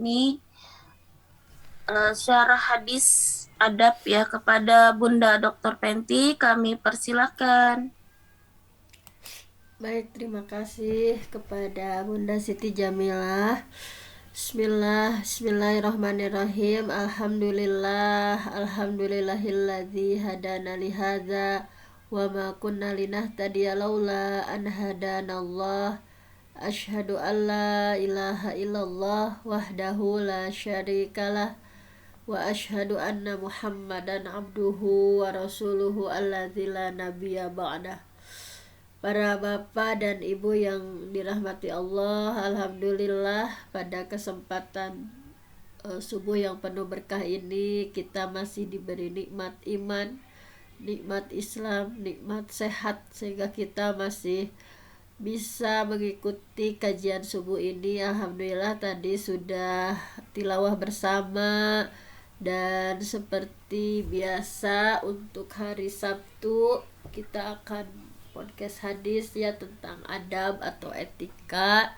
Ini syarah hadis adab ya kepada Bunda Dr. Penti, kami persilakan. Baik, terima kasih kepada Bunda Siti Jamilah. Bismillahirrahmanirrahim. Alhamdulillahilladzi hadana lihadza wa ma kunna linahtadiya laula an hadanallah. Asyhadu an la ilaha illallah wahdahu la syarikalah wa asyhadu anna Muhammadan abduhu wa rasuluhu alladzi la nabiyya ba'dah. Para bapak dan ibu yang dirahmati Allah, alhamdulillah pada kesempatan subuh yang penuh berkah ini kita masih diberi nikmat iman, nikmat Islam, nikmat sehat, sehingga kita masih bisa mengikuti kajian subuh ini. Alhamdulillah tadi sudah tilawah bersama, dan seperti biasa untuk hari Sabtu kita akan podcast hadis ya tentang adab atau etika.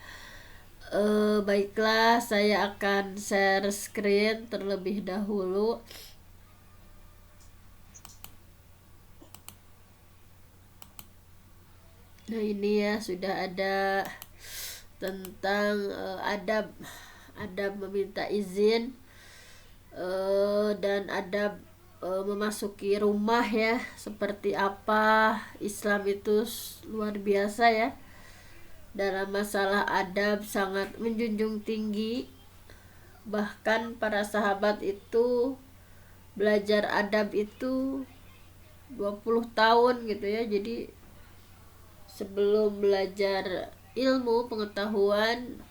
Baiklah, saya akan share screen terlebih dahulu. Nah, ini ya sudah ada tentang adab meminta izin, dan adab memasuki rumah ya, seperti apa Islam itu luar biasa ya dalam masalah adab, sangat menjunjung tinggi. Bahkan para sahabat itu belajar adab itu 20 tahun gitu ya. Jadi sebelum belajar ilmu pengetahuan,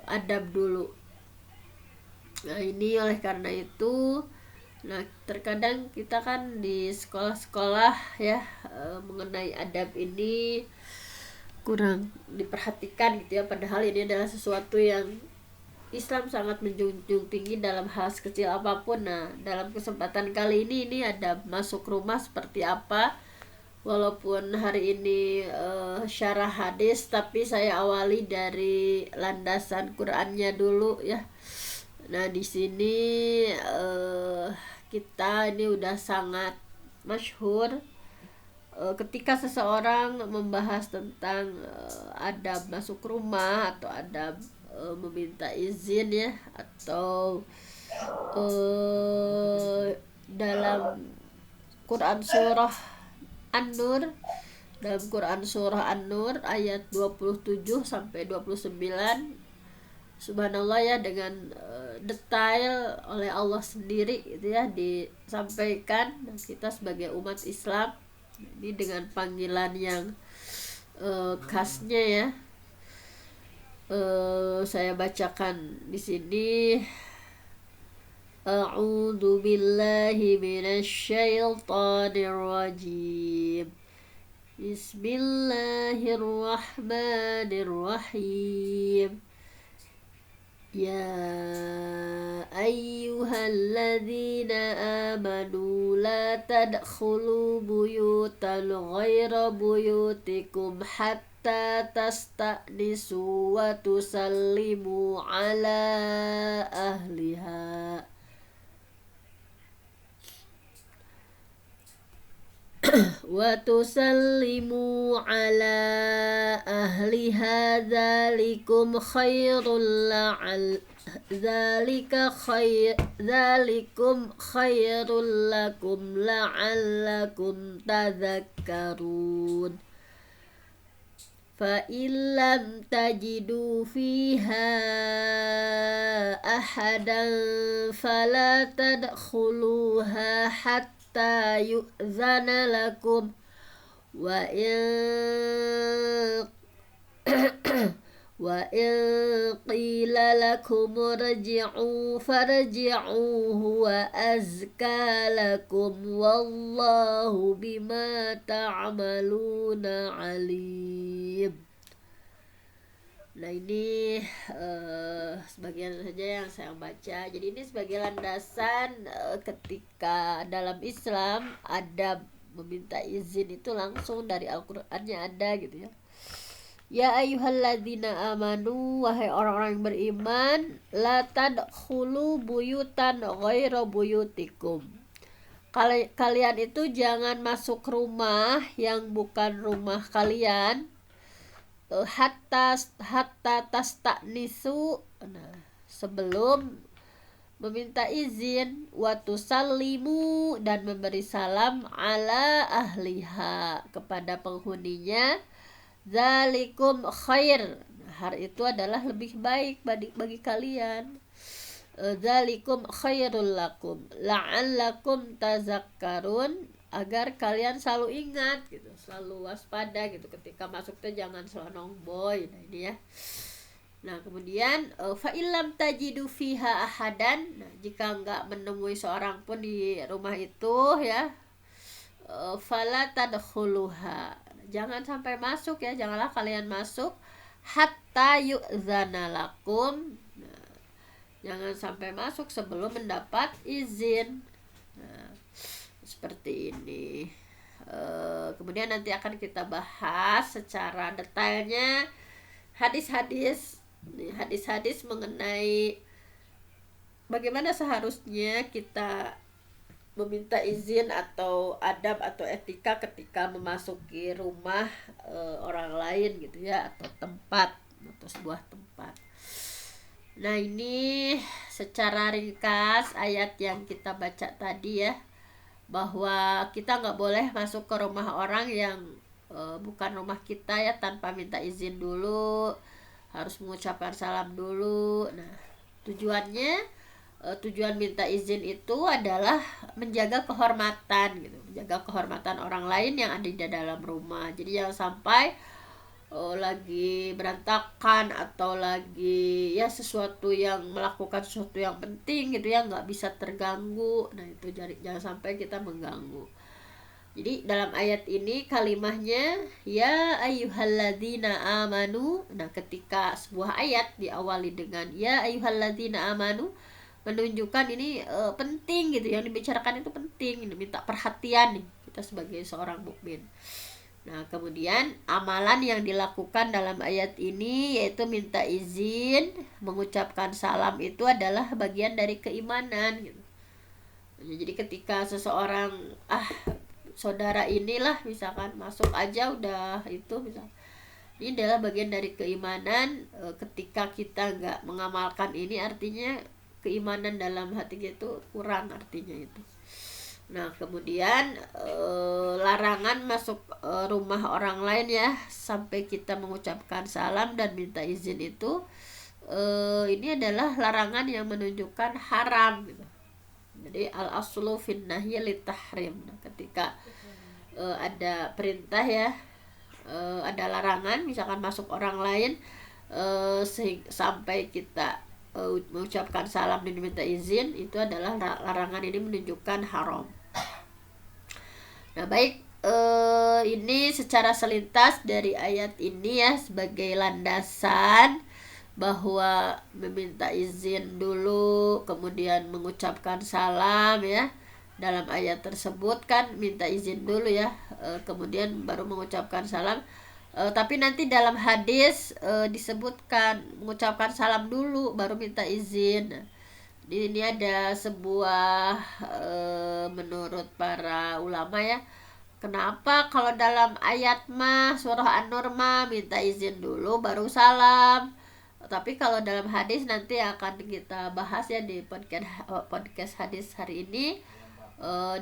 adab dulu. Nah, ini oleh karena itu, nah terkadang kita kan di sekolah-sekolah ya, mengenai adab ini kurang diperhatikan gitu ya, padahal ini adalah sesuatu yang Islam sangat menjunjung tinggi dalam hal sekecil apapun. Nah, dalam kesempatan kali ini ada masuk rumah seperti apa. Walaupun hari ini syarah hadis, tapi saya awali dari landasan Qur'annya dulu ya. Nah, di sini kita ini udah sangat masyhur ketika seseorang membahas tentang adab masuk rumah atau adab meminta izin ya, atau dalam Quran surah An-Nur, dalam Quran surah An-Nur ayat 27 sampai 29, subhanallah ya, dengan detail oleh Allah sendiri gitu ya disampaikan. Dan kita sebagai umat Islam ini dengan panggilan yang khasnya ya, saya bacakan di sini. A'udzu billahi minasyaitonir rajim. Bismillahirrahmanirrahim. Ya ayyuhalladzina amanu la tadkhulu buyutan ghaira buyutikum hatta tasta'nisu wa tusallimu ala ahliha. Wa tusallimu ala ahliha dzalikum khairul dzalikum khairul lakum la'allakum tadhakkarun. Fa illam tajidu fiha ahadan fala tadkhuluha hatta yu'zana lakum wa in qila lakum irji'u farji'u huwa azka lakum wallahu bima ta'maluna alim. Nah, ini sebagian saja yang saya baca. Jadi ini sebagai landasan ketika dalam Islam adab meminta izin itu langsung dari Al-Qur'annya ada gitu ya. Ya ayyuhalladzina amanu, wahai orang-orang yang beriman, la tadkhulu buyutan ghaira buyutikum. Kalian itu jangan masuk rumah yang bukan rumah kalian, hatta hatta tastanisu, nah, sebelum meminta izin, watu salimu, dan memberi salam ala ahliha, kepada penghuninya. Zalikum khair, hal itu adalah lebih baik bagi kalian. Zalikum khairul lakum la'allakum tazakkarun, agar kalian selalu ingat gitu, selalu waspada gitu ketika masuk tuh, jangan selonong boy. Nah ini ya. Nah kemudian fa illam tajidu fiha ahadan, nah, jika enggak menemui seorang pun di rumah itu ya, fala tadkhuluha, jangan sampai masuk ya, janganlah kalian masuk, hatta yu'zana lakum, nah, jangan sampai masuk sebelum mendapat izin. Nah, seperti ini. Kemudian nanti akan kita bahas secara detailnya hadis-hadis mengenai bagaimana seharusnya kita meminta izin atau adab atau etika ketika memasuki rumah orang lain gitu ya, atau tempat, atau sebuah tempat. Nah ini secara ringkas ayat yang kita baca tadi ya, bahwa kita nggak boleh masuk ke rumah orang yang bukan rumah kita ya, tanpa minta izin dulu, harus mengucapkan salam dulu. Nah tujuan minta izin itu adalah menjaga kehormatan gitu, menjaga kehormatan orang lain yang ada di dalam rumah. Jadi jangan sampai lagi berantakan atau lagi ya melakukan sesuatu yang penting gitu ya, nggak bisa terganggu. Nah itu jangan sampai kita mengganggu. Jadi dalam ayat ini kalimahnya ya ayyuhalladzina amanu. Nah ketika sebuah ayat diawali dengan ya ayyuhalladzina amanu, menunjukkan ini penting gitu, yang dibicarakan itu penting, ini minta perhatian nih kita sebagai seorang mukmin. Nah kemudian amalan yang dilakukan dalam ayat ini yaitu minta izin, mengucapkan salam, itu adalah bagian dari keimanan gitu. Jadi ketika seseorang saudara inilah misalkan masuk aja udah itu, misal ini adalah bagian dari keimanan. Ketika kita nggak mengamalkan ini, artinya keimanan dalam hati itu kurang, artinya itu. Nah kemudian larangan masuk rumah orang lain ya sampai kita mengucapkan salam dan minta izin itu, ini adalah larangan yang menunjukkan haram gitu. Jadi al aslu fin nahyi lit tahrim. Nah, ketika ada perintah ya, ada larangan misalkan masuk orang lain, sampai kita mengucapkan salam dan diminta izin, itu adalah larangan, ini menunjukkan haram. Nah baik, ini secara selintas dari ayat ini ya, sebagai landasan bahwa meminta izin dulu kemudian mengucapkan salam ya. Dalam ayat tersebut kan minta izin dulu ya, kemudian baru mengucapkan salam. Tapi nanti dalam hadis disebutkan mengucapkan salam dulu baru minta izin. Ini ada sebuah menurut para ulama ya, kenapa kalau dalam ayat mah surah An-Nur mah minta izin dulu baru salam, tapi kalau dalam hadis nanti akan kita bahas ya di podcast hadis hari ini.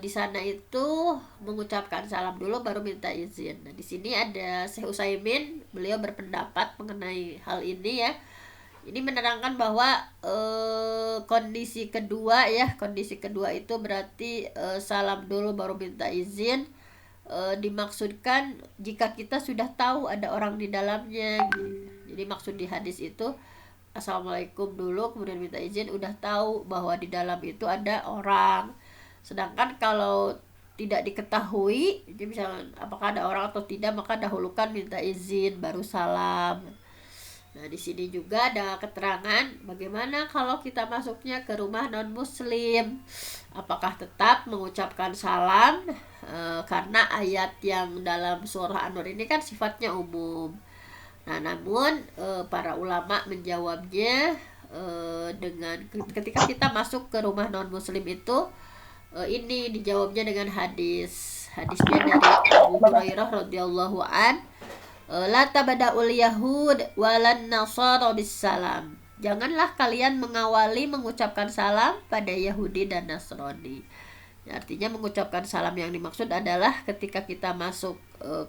Di sana itu mengucapkan salam dulu baru minta izin. Nah di sini ada Syekh Utsaimin, beliau berpendapat mengenai hal ini ya. Ini menerangkan bahwa kondisi kedua itu berarti salam dulu baru minta izin, dimaksudkan jika kita sudah tahu ada orang di dalamnya. Jadi maksud di hadis itu assalamualaikum dulu kemudian minta izin, udah tahu bahwa di dalam itu ada orang. Sedangkan kalau tidak diketahui, jadi misalnya apakah ada orang atau tidak, maka dahulukan minta izin baru salam. Nah di sini juga ada keterangan bagaimana kalau kita masuknya ke rumah non muslim, apakah tetap mengucapkan salam, karena ayat yang dalam surah An-Nur ini kan sifatnya umum. Nah, namun para ulama menjawabnya dengan ketika kita masuk ke rumah non muslim itu, ini dijawabnya dengan hadisnya dari Abu Hurairah radhiyallahu an, la tabada'ul yahud walan nasara bis salam. Janganlah kalian mengawali mengucapkan salam pada Yahudi dan Nasrani. Ya, artinya mengucapkan salam yang dimaksud adalah ketika kita masuk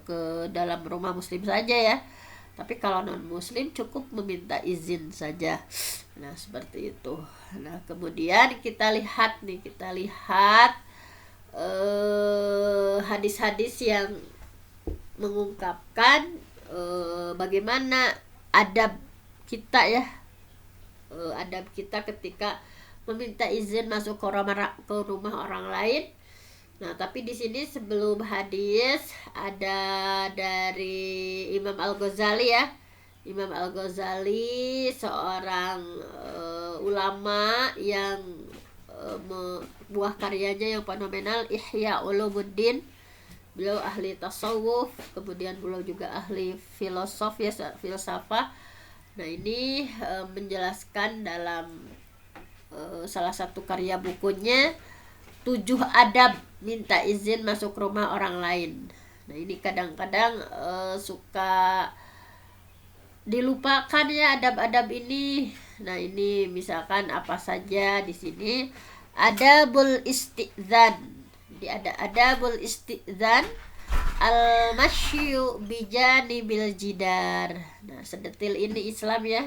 ke dalam rumah muslim saja ya. Tapi kalau non muslim cukup meminta izin saja. Nah, seperti itu. Nah, kemudian kita lihat hadis-hadis yang mengungkapkan bagaimana adab kita ya, adab kita ketika meminta izin masuk ke rumah orang lain. Nah, tapi di sini sebelum hadis ada dari Imam Al-Ghazali ya. Imam Al-Ghazali seorang ulama yang buah karyanya yang fenomenal, Ihya Ulumuddin. Beliau ahli tasawuf, kemudian beliau juga ahli filsafah. Nah, ini menjelaskan dalam salah satu karya bukunya 7 adab minta izin masuk rumah orang lain. Nah, ini kadang-kadang suka dilupakan ya adab-adab ini. Nah, ini misalkan apa saja di sini. Adabul isti'zan. Jadi ada adabul isti'zan, al-masyu bijanibil jidar. Nah, sedetil ini Islam ya,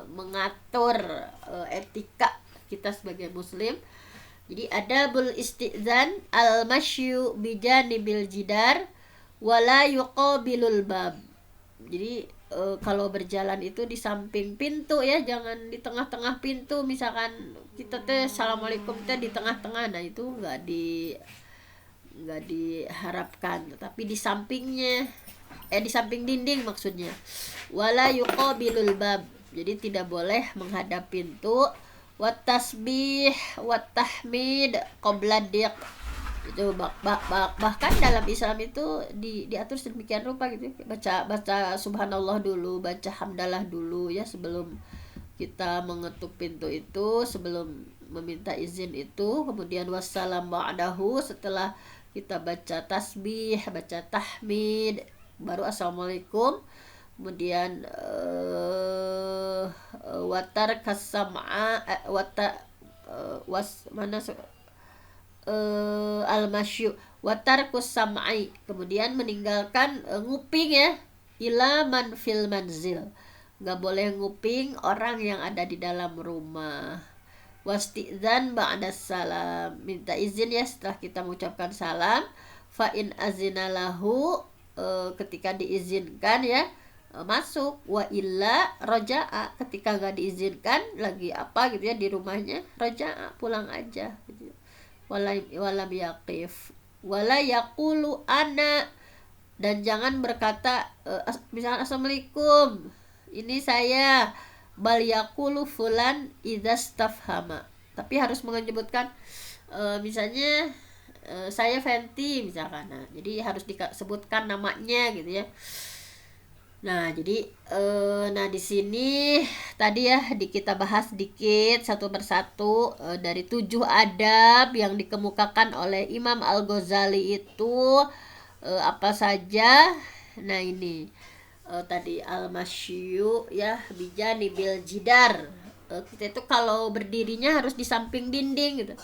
mengatur etika kita sebagai muslim. Jadi adabul isti'zan, al-masyu bijanibil jidar wala yuqabilul bab. Jadi kalau berjalan itu di samping pintu ya, jangan di tengah-tengah pintu. Misalkan kita assalamualaikum di tengah-tengah, nah itu nggak diharapkan, tapi di sampingnya, di samping dinding maksudnya. Wala yuqabilul bab, jadi tidak boleh menghadap pintu. Wat tasbih wat tahmid qabla diq, itu bahkan dalam Islam itu diatur sedemikian rupa gitu. Baca subhanallah dulu, baca hamdalah dulu ya sebelum kita mengetuk pintu itu, sebelum meminta izin itu. Kemudian wassalam ba'dahu, setelah kita baca tasbih, baca tahmid, baru assalamualaikum. Kemudian watar kasama al-masyu watarkus sam'i, kemudian meninggalkan nguping ya, ila man fil manzil, nggak boleh nguping orang yang ada di dalam rumah. Wasti'zan ba'da salam, minta izin ya setelah kita mengucapkan salam. Fa in azinalahu, ketika diizinkan ya masuk. Wa illa roja'a, ketika nggak diizinkan lagi apa gitu ya di rumahnya, roja'a, pulang aja gitu. Walam yaqif wala yaqulu ana, dan jangan berkata misalnya assalamualaikum ini saya, bal yaqulu fulan idza stafhama, tapi harus menyebutkan misalnya saya Fenty misalkan. Nah, jadi harus disebutkan namanya gitu ya. Nah, jadi nah di sini tadi ya kita bahas sedikit satu persatu dari 7 adab yang dikemukakan oleh Imam Al-Ghazali itu apa saja. Nah, ini tadi al-masyu ya bijani bil jidar. Kita itu kalau berdirinya harus di samping dinding gitu.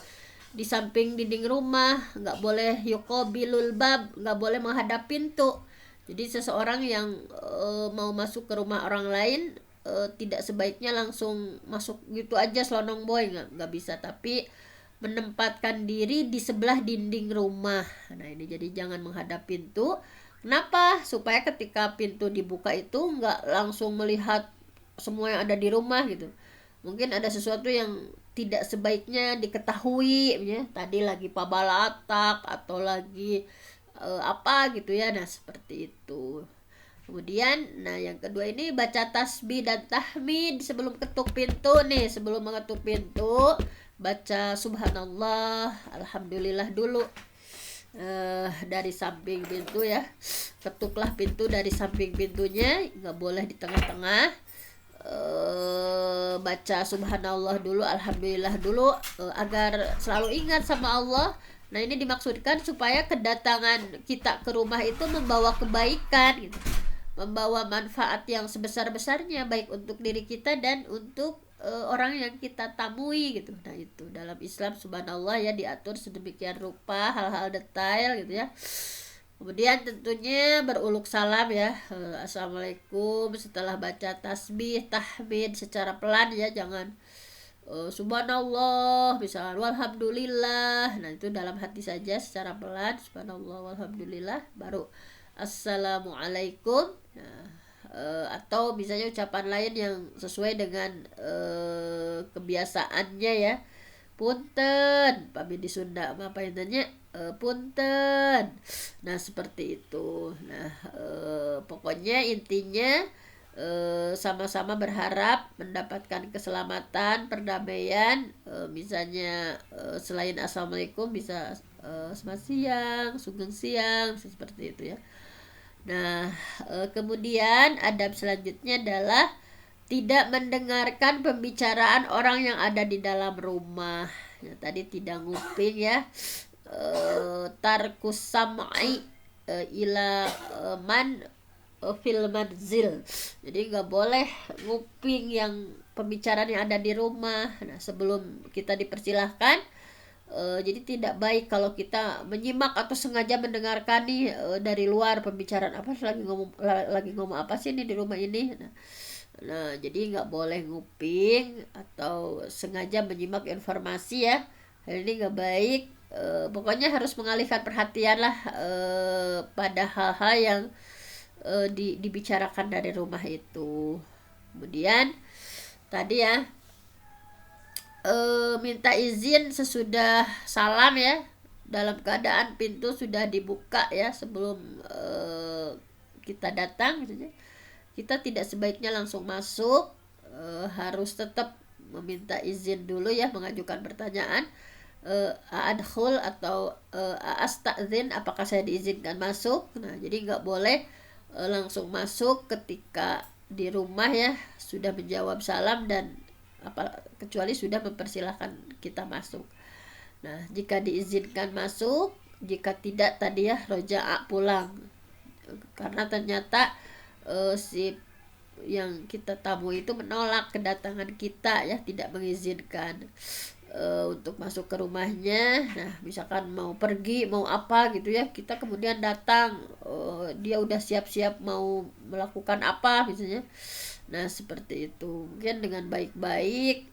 Di samping dinding rumah, nggak boleh yuqabilul bab, nggak boleh menghadap pintu. Jadi seseorang yang mau masuk ke rumah orang lain tidak sebaiknya langsung masuk gitu aja selonong boy, nggak bisa, tapi menempatkan diri di sebelah dinding rumah. Nah, ini jadi jangan menghadap pintu. Kenapa? Supaya ketika pintu dibuka itu nggak langsung melihat semua yang ada di rumah gitu. Mungkin ada sesuatu yang tidak sebaiknya diketahui ya, tadi lagi pabalatak atau lagi apa gitu ya. Nah, seperti itu. Kemudian nah yang kedua ini baca tasbih dan tahmid sebelum ketuk pintu nih. Sebelum mengetuk pintu baca subhanallah, alhamdulillah dulu. dari samping pintu ya, ketuklah pintu dari samping pintunya, nggak boleh di tengah-tengah. Baca subhanallah dulu, alhamdulillah dulu, agar selalu ingat sama Allah. Nah, ini dimaksudkan supaya kedatangan kita ke rumah itu membawa kebaikan gitu, membawa manfaat yang sebesar-besarnya, baik untuk diri kita dan untuk orang yang kita tamui gitu. Nah, itu dalam Islam subhanallah ya diatur sedemikian rupa, hal-hal detail gitu ya. Kemudian tentunya beruluk salam ya, assalamualaikum, setelah baca tasbih tahmid secara pelan ya, jangan subhanallah misalkan walhamdulillah. Nah, itu dalam hati saja secara pelan, subhanallah walhamdulillah, baru assalamualaikum. Nah, atau misalnya ucapan lain yang sesuai dengan kebiasaannya ya, punten pamit di Sunda apa intinya, punten. Nah, seperti itu. Nah, pokoknya intinya sama-sama berharap mendapatkan keselamatan, perdamaian. Misalnya selain assalamualaikum bisa selamat siang, sugeng siang, bisa seperti itu ya. Nah, kemudian adab selanjutnya adalah tidak mendengarkan pembicaraan orang yang ada di dalam rumah. Ya, tadi tidak nguping ya. Tarkus sam'i ila man fil manzil. Jadi nggak boleh nguping yang pembicaraan yang ada di rumah. Nah, sebelum kita dipersilahkan, jadi tidak baik kalau kita menyimak atau sengaja mendengarkan nih dari luar pembicaraan apa lagi ngomong apa sih nih di rumah ini. Nah, jadi nggak boleh nguping atau sengaja menyimak informasi ya. Hal ini nggak baik. Pokoknya harus mengalihkan perhatian lah pada hal-hal yang dibicarakan dari rumah itu. Kemudian tadi ya, minta izin sesudah salam ya, dalam keadaan pintu sudah dibuka ya, sebelum kita datang gitu ya. Kita tidak sebaiknya langsung masuk, harus tetap meminta izin dulu ya, mengajukan pertanyaan, adkhul atau astazin, apakah saya diizinkan masuk. Nah, jadi nggak boleh langsung masuk ketika di rumah ya, sudah menjawab salam dan kecuali sudah mempersilahkan kita masuk. Nah, jika diizinkan masuk, jika tidak tadi ya roja'a, pulang, karena ternyata si yang kita tamu itu menolak kedatangan kita ya, tidak mengizinkan untuk masuk ke rumahnya. Nah, misalkan mau pergi mau apa gitu ya, kita kemudian datang, dia udah siap-siap mau melakukan apa misalnya. Nah, seperti itu. Mungkin dengan baik-baik,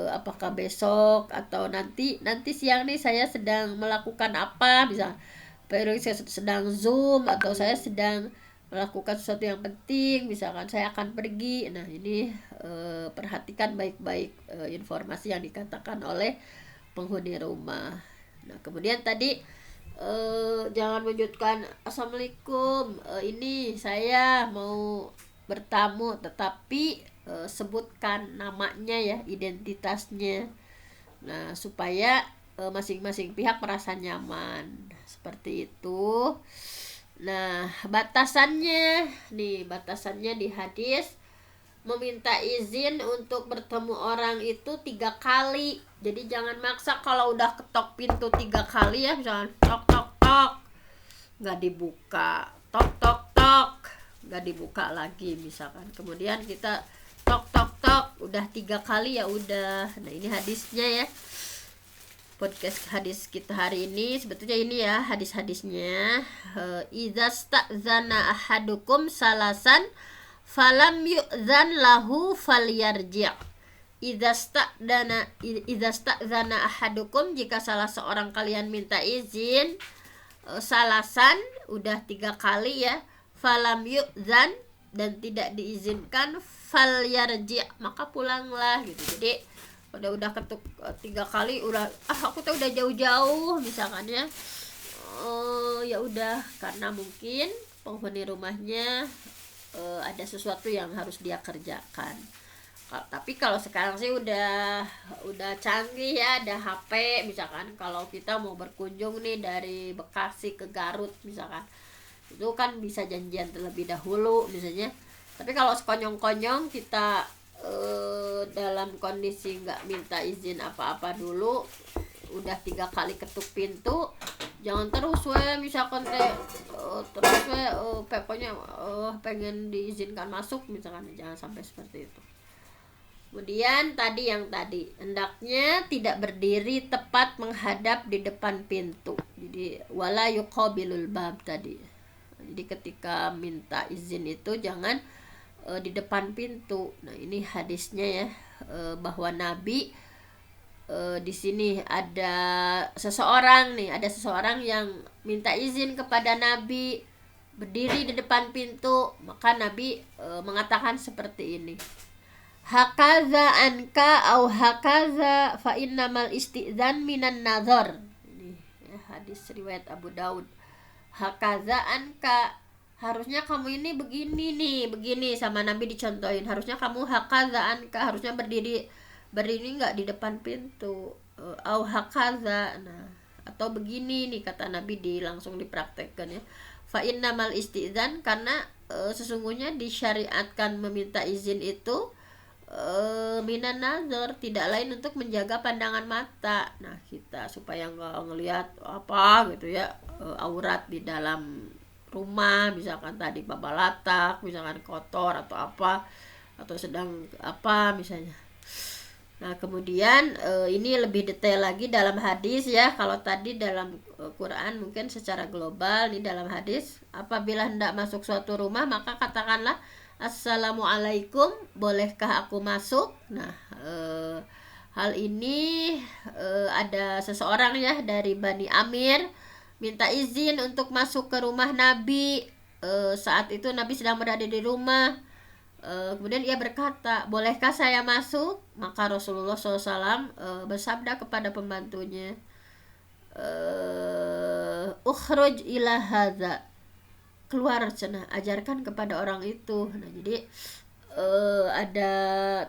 apakah besok atau nanti siang nih saya sedang melakukan apa, bisa saya sedang zoom atau saya sedang melakukan sesuatu yang penting, misalkan saya akan pergi. Nah, ini perhatikan baik-baik informasi yang dikatakan oleh penghuni rumah. Nah, kemudian tadi jangan menyebutkan assalamualaikum, ini saya mau bertamu, tetapi sebutkan namanya ya, identitasnya. Nah, supaya masing-masing pihak merasa nyaman, seperti itu. Nah, batasannya di hadis, meminta izin untuk bertemu orang itu 3 kali. Jadi jangan maksa, kalau udah ketok pintu 3 kali ya, misalnya tok tok tok nggak dibuka, tok tok tok nggak dibuka lagi misalkan, kemudian kita tok tok tok udah 3 kali ya udah. Nah, ini hadisnya ya, podcast hadis kita hari ini sebetulnya ini ya hadis-hadisnya. Idza sta'zana ahadukum salasan falam yu'zan lahu falyarji'. Idza sta'zana ahadukum, jika salah seorang kalian minta izin salasan udah 3 kali ya, falam yu'zan dan tidak diizinkan, falyarji', maka pulanglah gitu. Jadi udah ketuk 3 kali, udah aku tuh udah jauh-jauh misalkan ya, ya udah, karena mungkin penghuni rumahnya ada sesuatu yang harus dia kerjakan. Tapi kalau sekarang sih udah canggih ya, ada HP misalkan. Kalau kita mau berkunjung nih dari Bekasi ke Garut misalkan, itu kan bisa janjian terlebih dahulu misalnya. Tapi kalau sekonyong-konyong kita dalam kondisi nggak minta izin apa-apa dulu, udah 3 kali ketuk pintu, jangan terus misalkan terus pokoknya pengen diizinkan masuk misalkan, jangan sampai seperti itu. Kemudian tadi hendaknya tidak berdiri tepat menghadap di depan pintu. Jadi wala yuqabilul bab tadi. Jadi ketika minta izin itu jangan di depan pintu. Nah, ini hadisnya ya, bahwa Nabi di sini ada seseorang yang minta izin kepada Nabi berdiri di depan pintu, maka Nabi mengatakan seperti ini. Hakaza anka au hakaza fa innamal istidzan minan nazar. Ini ya, hadis riwayat Abu Daud. Hakaza anka, harusnya kamu ini begini sama Nabi dicontohin. Harusnya kamu hakaza anka, harusnya berdiri nggak di depan pintu. Au hakaza, nah, atau begini nih kata Nabi, langsung dipraktekkan ya. Fa innamal istidzan, karena sesungguhnya disyariatkan meminta izin itu minan nazar, tidak lain untuk menjaga pandangan mata. Nah, kita supaya nggak ngelihat apa gitu ya, aurat di dalam rumah, misalkan tadi babalatak, misalkan kotor atau apa, atau sedang apa misalnya. Nah, kemudian ini lebih detail lagi dalam hadis ya. Kalau tadi dalam Quran mungkin secara global, ini dalam hadis, apabila hendak masuk suatu rumah maka katakanlah Assalamualaikum, bolehkah aku masuk? Nah, hal ini ada seseorang ya dari Bani Amir minta izin untuk masuk ke rumah Nabi. Saat itu Nabi sedang berada di rumah. Kemudian ia berkata, bolehkah saya masuk? Maka Rasulullah SAW bersabda kepada pembantunya, ukhruj ila hadza, keluar cenah, ajarkan kepada orang itu. Nah, jadi ada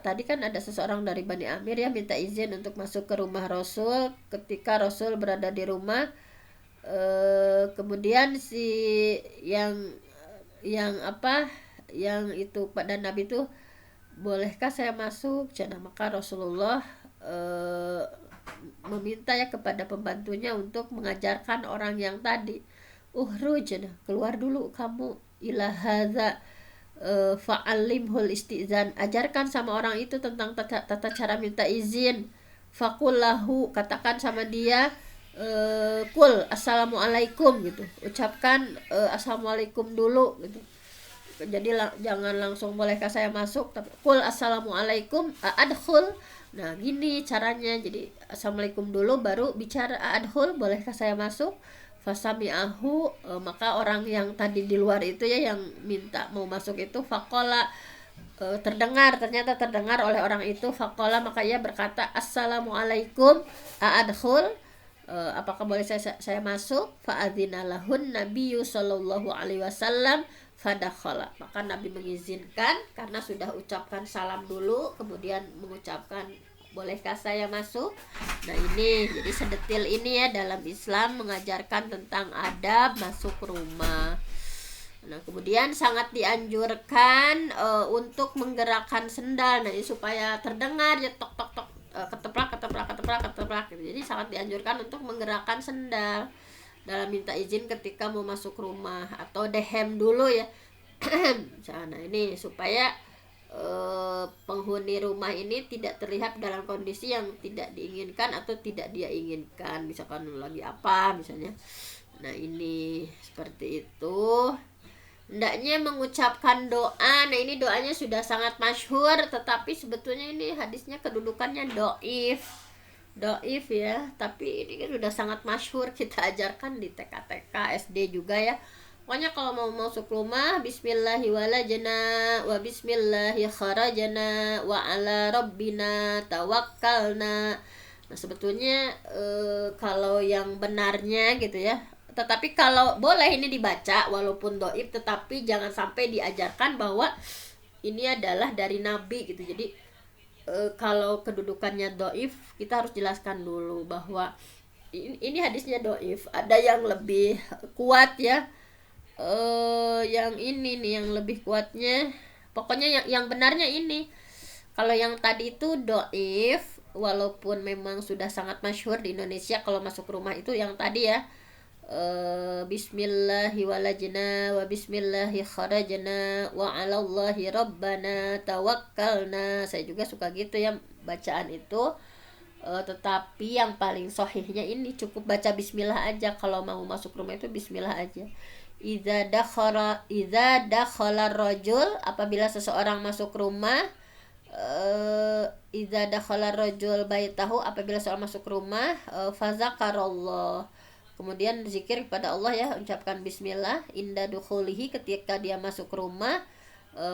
tadi kan ada seseorang dari Bani Amir ya minta izin untuk masuk ke rumah Rasul ketika Rasul berada di rumah. Kemudian si yang itu pada Nabi itu, bolehkah saya masuk cenah, maka Rasulullah meminta ya kepada pembantunya untuk mengajarkan orang yang tadi, uhruj, keluar dulu kamu, ila hadza fa'alimhul istizan, ajarkan sama orang itu tentang tata cara minta izin. Fakullahu, katakan sama dia, kul assalamualaikum gitu, ucapkan assalamualaikum dulu gitu. Jadi jangan langsung bolehkah saya masuk, tapi kul assalamualaikum adkhul. Nah, gini caranya, jadi assalamualaikum dulu baru bicara adkhul, bolehkah saya masuk. Fasami'ahu, maka orang yang tadi di luar itu ya, yang minta mau masuk itu, fakola, ternyata terdengar oleh orang itu, fakola, maka ia berkata assalamualaikum adkhul, apakah boleh saya masuk? Fa'adzina lahun nabiyyu sallallahu alaihi wasallam fadakhala, maka Nabi mengizinkan karena sudah ucapkan salam dulu, kemudian mengucapkan bolehkah saya masuk. Nah, ini jadi sedetil ini ya dalam Islam mengajarkan tentang adab masuk rumah. Nah, kemudian sangat dianjurkan untuk menggerakkan sendal, nah ini supaya terdengar ya, tok tok tok, keteprak gitu. Jadi sangat dianjurkan untuk menggerakkan sendal dalam minta izin ketika mau masuk rumah, atau dehem dulu ya. Nah, ini supaya penghuni rumah ini tidak terlihat dalam kondisi yang tidak diinginkan atau tidak dia inginkan, misalkan lagi apa misalnya. Nah, ini seperti itu. Hendaknya mengucapkan doa. Nah, ini doanya sudah sangat masyhur, tetapi sebetulnya ini hadisnya kedudukannya doif ya, tapi ini kan sudah sangat masyhur, kita ajarkan di TK SD juga ya. Pokoknya kalau mau masuk rumah, bismillahi walajna wa bismillahi kharajna wa ala rabbina tawakkalna. Nah, sebetulnya kalau yang benarnya gitu ya, tetapi kalau boleh ini dibaca walaupun doib, tetapi jangan sampai diajarkan bahwa ini adalah dari Nabi gitu. Jadi kalau kedudukannya doif, kita harus jelaskan dulu bahwa ini hadisnya doif. Ada yang lebih kuat ya. Yang ini nih yang lebih kuatnya. Pokoknya yang benarnya ini. Kalau yang tadi itu doif, walaupun memang sudah sangat masyhur di Indonesia, kalau masuk rumah itu yang tadi ya, Bismillahi walajna wa bismillahi kharajna wa 'alallahi rabbana tawakkalna. Saya juga suka gitu ya bacaan itu. Tetapi yang paling sahihnya ini cukup baca bismillah aja. Kalau mau masuk rumah itu bismillah aja. Idza dakhala rajul, apabila seseorang masuk rumah, idza dakhala rajul baitahu, apabila seorang masuk rumah, fazakarallah, kemudian zikir kepada Allah ya, ucapkan bismillah inda dukhulihi, ketika dia masuk rumah,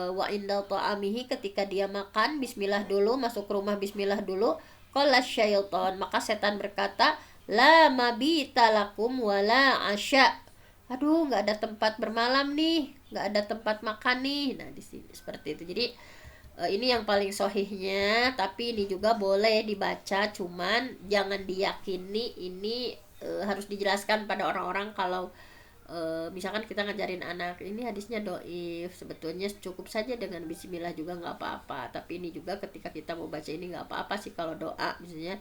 wa inda ta'amihi, ketika dia makan bismillah dulu, masuk rumah bismillah dulu. Qala syaitan, maka setan berkata, la mabita lakum wala asya. Aduh, nggak ada tempat bermalam nih, nggak ada tempat makan nih. Nah, di sini seperti itu. Jadi ini yang paling sohihnya, tapi ini juga boleh dibaca, cuman jangan diyakini. Ini harus dijelaskan pada orang-orang kalau misalkan kita ngajarin anak, ini hadisnya doif, sebetulnya cukup saja dengan bismillah juga nggak apa-apa. Tapi ini juga ketika kita mau baca ini nggak apa-apa sih kalau doa, misalnya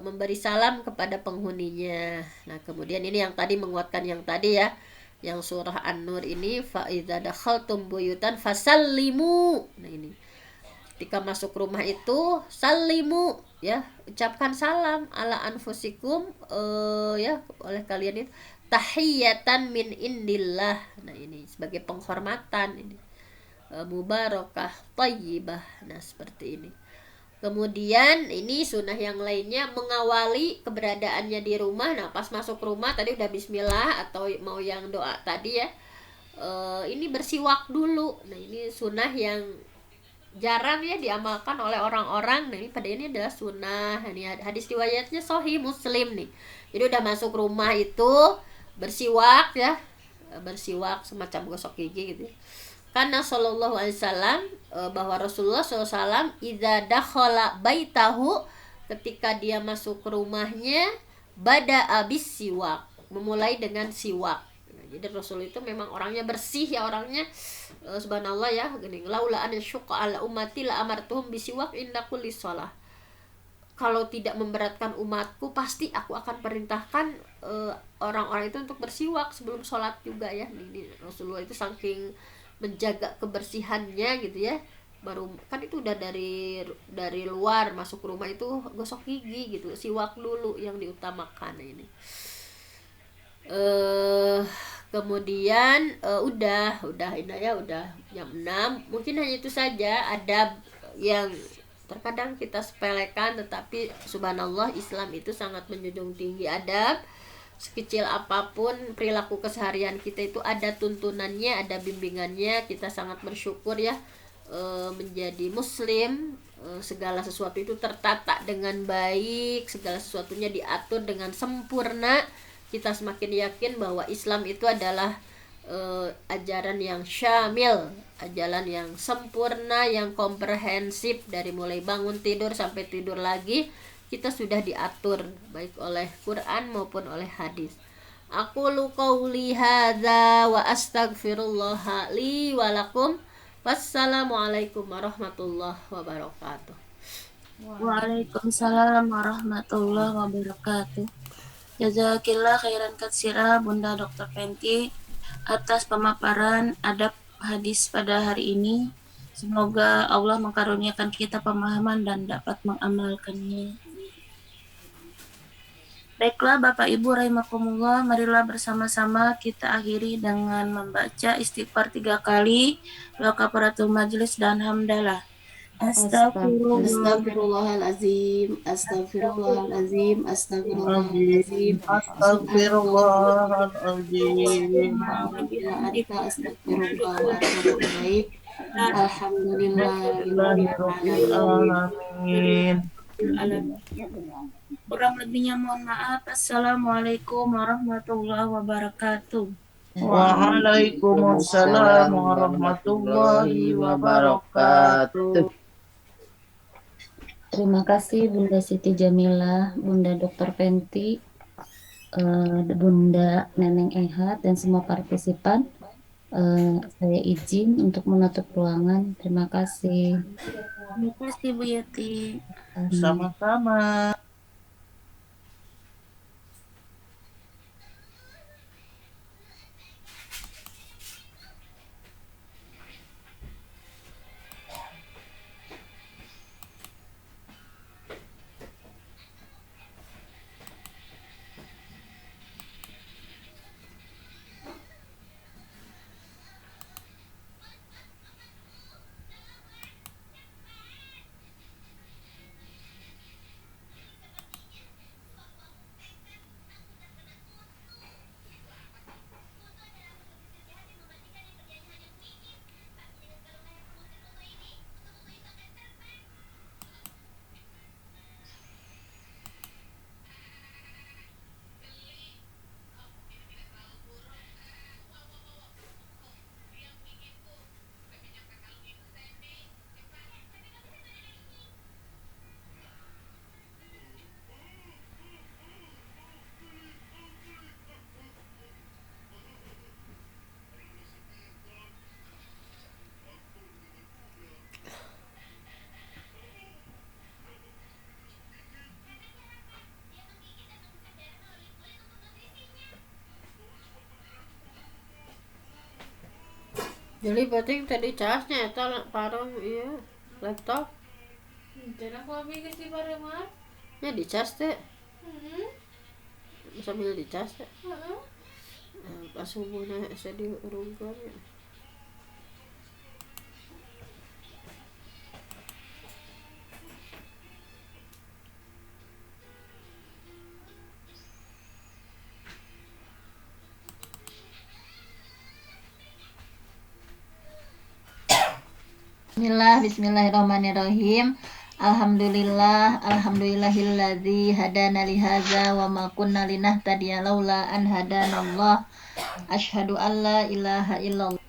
memberi salam kepada penghuninya. Nah, kemudian ini yang tadi menguatkan yang tadi ya, yang surah An-Nur ini, fa idza dakhaltum buyutan fasallimu. Nah, ini ketika masuk rumah itu sallimu ya, ucapkan salam ala anfusikum, ya, oleh kalian itu tahiyatan min indillah. Nah, ini sebagai penghormatan ini, mubarakah thayyibah. Nah, seperti ini. Kemudian ini sunnah yang lainnya, mengawali keberadaannya di rumah. Nah, pas masuk rumah tadi udah bismillah, atau mau yang doa tadi ya, ini bersiwak dulu. Nah, ini sunnah yang jarang ya diamalkan oleh orang-orang. Nah, ini pada ini adalah sunnah. Ini hadis riwayatnya Sahih Muslim nih. Jadi udah masuk rumah itu bersiwak ya, bersiwak semacam gosok gigi gitu ya. Karena sallallahu alaihi wasallam, bahwa Rasulullah SAW idza dakhala baitahu, ketika dia masuk ke rumahnya, bada abis siwak, memulai dengan siwak. Nah, jadi Rasul itu memang orangnya bersih ya, orangnya subhanallah ya, gini, laula an syuqa ala ummati la amartuhum bisiwak inda kulli shalah. Kalau tidak memberatkan umatku, pasti aku akan perintahkan orang-orang itu untuk bersiwak sebelum sholat juga ya. Ini Rasulullah itu saking menjaga kebersihannya gitu ya, baru kan itu udah dari luar masuk rumah itu gosok gigi gitu, siwak dulu yang diutamakan ini. Kemudian udah ini ya, udah jam 6, mungkin hanya itu saja adab yang terkadang kita sepelekan, tetapi subhanallah Islam itu sangat menjunjung tinggi adab. Sekecil apapun perilaku keseharian kita itu ada tuntunannya, ada bimbingannya. Kita sangat bersyukur ya, menjadi muslim, segala sesuatu itu tertata dengan baik, segala sesuatunya diatur dengan sempurna. Kita semakin yakin bahwa Islam itu adalah ajaran yang syamil, ajaran yang sempurna, yang komprehensif. Dari mulai bangun tidur sampai tidur lagi, kita sudah diatur baik oleh Quran maupun oleh hadis. Aqulu qauli hadza wa astaghfirullah li wa lakum. Wassalamualaikum warahmatullahi wabarakatuh. Waalaikumsalam warahmatullahi wabarakatuh. Jazakillah khairan katsira Bunda Dr. Penti atas pemaparan adab hadis pada hari ini. Semoga Allah mengkaruniakan kita pemahaman dan dapat mengamalkannya. Baiklah Bapak Ibu rahimakumullah, marilah bersama-sama kita akhiri dengan membaca istighfar 3 kali, doa kafaratul majelis dan hamdalah. Astagfirullahalazim, astagfirullahalazim, astagfirullahalazim, Astagfirullahaladzim. astagfirullah wa atubu ilaik. Alhamdulillahirabbil alamin. Kurang lebihnya mohon maaf. Assalamualaikum warahmatullahi wabarakatuh. Waalaikumsalam warahmatullahi wabarakatuh. Terima kasih Bunda Siti Jamilah, Bunda Dr. Penti, Bunda Neneng Ehat, dan semua partisipan. Saya izin untuk menutup ruangan. Terima kasih. Terima kasih Bu Yeti. Sama-sama. Jadi penting tadi casnya eta parang iya laptop. Jangan aku ambil ke si Paremar. Ya dicas teh. Sambil dicas teh. Pas subuhna saya diurungkeun ya. Bismillahirrahmanirrahim. Alhamdulillahilladzi hadana li hadza wa ma kunna linahtadiya laula an hadanallah. Asyhadu an la ilaha illallah.